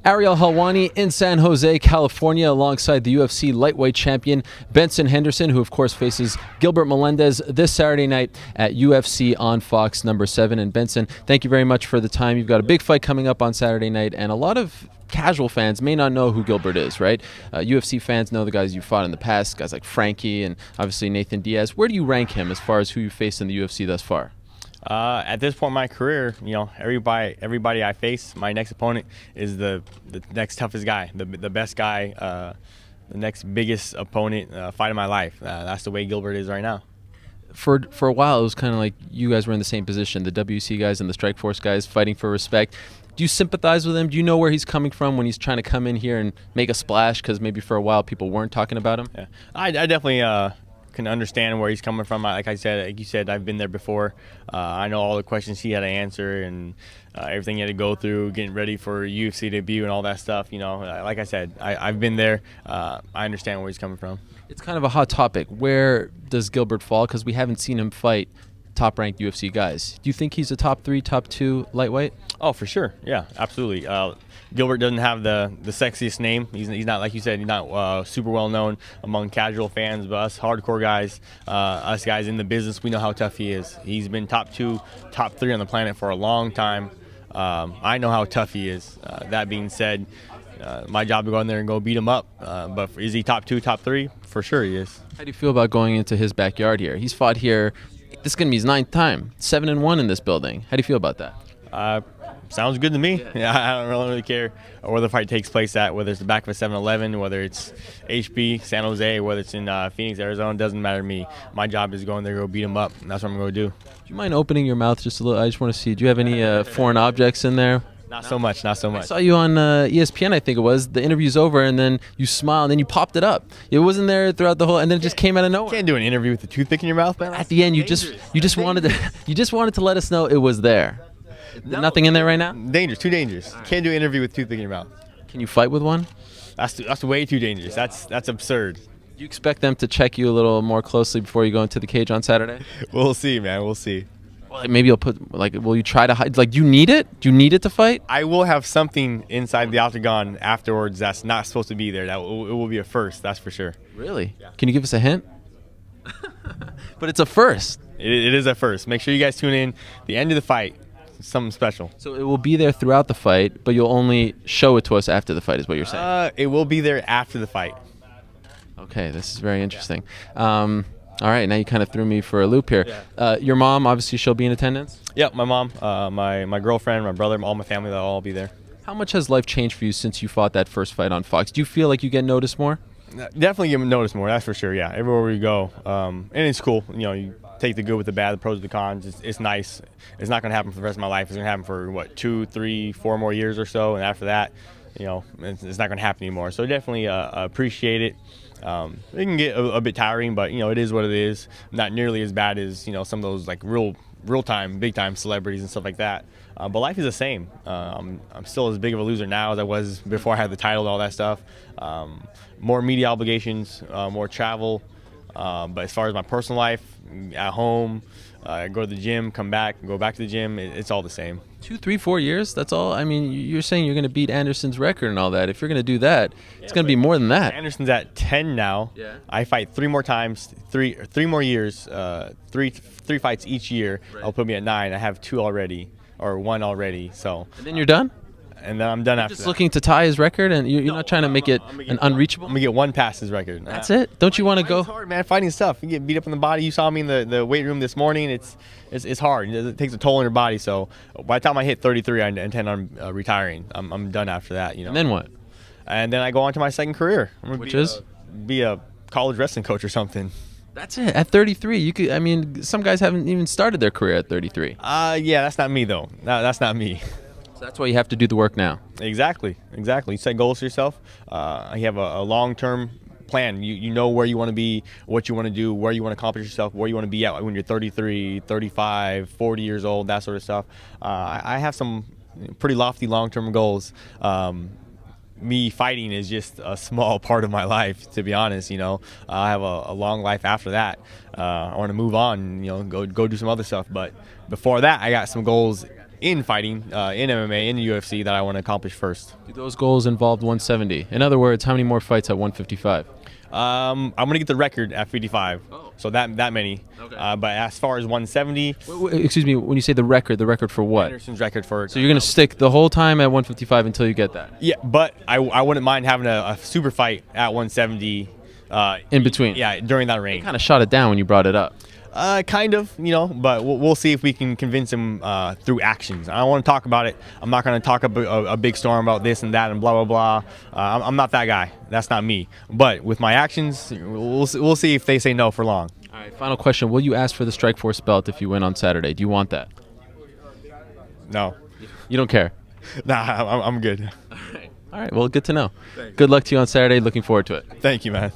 Ariel Helwani in San Jose, California, alongside the UFC lightweight champion Benson Henderson, who of course faces Gilbert Melendez this Saturday night at UFC on Fox number 7. And Benson, thank you very much for the time. You've got a big fight coming up on Saturday night, and a lot of casual fans may not know who Gilbert is, right? UFC fans know the guys you fought in the past, guys like Frankie and obviously Nathan Diaz. Where do you rank him as far as who you faced in the UFC thus far? At this point in my career, you know, everybody I face, my next opponent is the next toughest guy, the best guy, the next biggest opponent fight of my life. That's the way Gilbert is right now. For a while, it was kind of like you guys were in the same position, the WC guys and the Strikeforce guys fighting for respect. Do you sympathize with him? Do you know where he's coming from when he's trying to come in here and make a splash? Because maybe for a while people weren't talking about him. Yeah, I definitely can understand where he's coming from. Like you said, I've been there before. I know all the questions he had to answer and everything he had to go through, getting ready for UFC debut and all that stuff. You know, like I said, I've been there. I understand where he's coming from. It's kind of a hot topic. Where does Gilbert fall? Because we haven't seen him fight top-ranked UFC guys. Do you think he's a top 3, top 2 lightweight? Oh, for sure. Yeah, absolutely. Gilbert doesn't have the sexiest name. He's not, like you said, he's not super well known among casual fans, but us hardcore guys, us guys in the business, we know how tough he is. He's been top 2, top 3 on the planet for a long time. I know how tough he is. That being said, my job to go in there and go beat him up. But is he top 2, top 3? For sure he is. How do you feel about going into his backyard here? He's fought here. This is going to be his 9th time, 7-1 in this building. How do you feel about that? Sounds good to me. Yeah, I don't really care where the fight takes place at, whether it's the back of a 7-Eleven, whether it's HB, San Jose, whether it's in Phoenix, Arizona, doesn't matter to me. My job is going there, go beat him up, and that's what I'm going to do. Do you mind opening your mouth just a little? I just want to see. Do you have any foreign objects in there? Not so much, not so much. I saw you on ESPN, I think it was. The interview's over, and then you smiled, and then you popped it up. It wasn't there throughout the whole, and then it just came out of nowhere. You can't do an interview with a toothpick in your mouth, man. At the end, you just wanted to let us know it was there. No, nothing in there right now? Dangerous, too dangerous. Right. Can't do an interview with a toothpick in your mouth. Can you fight with one? That's way too dangerous. That's absurd. Do you expect them to check you a little more closely before you go into the cage on Saturday? We'll see, man. We'll see. Well, maybe you'll put, like, will you try to hide? Like, do you need it? Do you need it to fight? I will have something inside the octagon afterwards that's not supposed to be there. It will be a first, that's for sure. Really? Yeah. Can you give us a hint? But it's a first. It is a first. Make sure you guys tune in. The end of the fight, something special. So it will be there throughout the fight, but you'll only show it to us after the fight is what you're saying? It will be there after the fight. Okay, this is very interesting. All right, now you kind of threw me for a loop here. Yeah. Your mom, obviously, she'll be in attendance? Yep, my mom, my girlfriend, my brother, all my family, they'll all be there. How much has life changed for you since you fought that first fight on Fox? Do you feel like you get noticed more? Definitely get noticed more, that's for sure, yeah. Everywhere we go. And it's cool. You know, you take the good with the bad, the pros with the cons. It's nice. It's not going to happen for the rest of my life. It's going to happen for, what, 2, 3, 4 more years or so. And after that, you know, it's not going to happen anymore. So definitely appreciate it. It can get a bit tiring, but you know it is what it is. Not nearly as bad as some of those like real time, big time celebrities and stuff like that. But life is the same. I'm still as big of a loser now as I was before I had the title and all that stuff. More media obligations, more travel. But as far as my personal life, at home, go to the gym, come back, go back to the gym. It's all the same. 2, 3, 4 years, that's all? I mean, you're saying you're going to beat Anderson's record and all that. If you're going to do that, it's going to be more than that. Anderson's at 10 now. Yeah. I fight 3 more times, three more years, three fights each year. Right. That'll put me at 9. I have 2 already, or 1 already. So. And then you're done? And then I'm done after that. Just looking to tie his record, and you're not trying to make it an unreachable? I'm going to get 1 past his record. That's it? Don't you want to go? It's hard, man. Fighting's tough. You get beat up in the body. You saw me in the weight room this morning. It's hard. It takes a toll on your body. So by the time I hit 33, I intend on retiring. I'm done after that. You know. And then what? And then I go on to my second career. Which is? Be a college wrestling coach or something. That's it. At 33, you could. I mean, some guys haven't even started their career at 33. Yeah, that's not me though. That's not me. So that's why you have to do the work now. Exactly. You set goals for yourself. You have a long-term plan. You know where you want to be, what you want to do, where you want to accomplish yourself, where you want to be at when you're 33, 35, 40 years old, that sort of stuff. I have some pretty lofty long-term goals. Me fighting is just a small part of my life, to be honest. I have a long life after that. I want to move on, go do some other stuff. But before that, I got some goals in fighting, in MMA, in the UFC that I want to accomplish first. Do those goals involve 170? In other words, how many more fights at 155? I'm gonna get the record at 55, so that many. Okay. But as far as 170, Excuse me, when you say the record for what? Anderson's record for. So you're gonna stick the whole time at 155 until you get that? Yeah, but I wouldn't mind having a super fight at 170. In between? Yeah, during that range. Kind of shot it down when you brought it up. Kind of, you know, but we'll see if we can convince him through actions. I don't want to talk about it. I'm not going to talk a big storm about this and that and blah, blah, blah. I'm not that guy. That's not me. But with my actions, we'll see if they say no for long. All right, final question. Will you ask for the Strikeforce belt if you win on Saturday? Do you want that? No. You don't care? Nah, I'm good. All right, well, good to know. Good luck to you on Saturday. Looking forward to it. Thank you, man.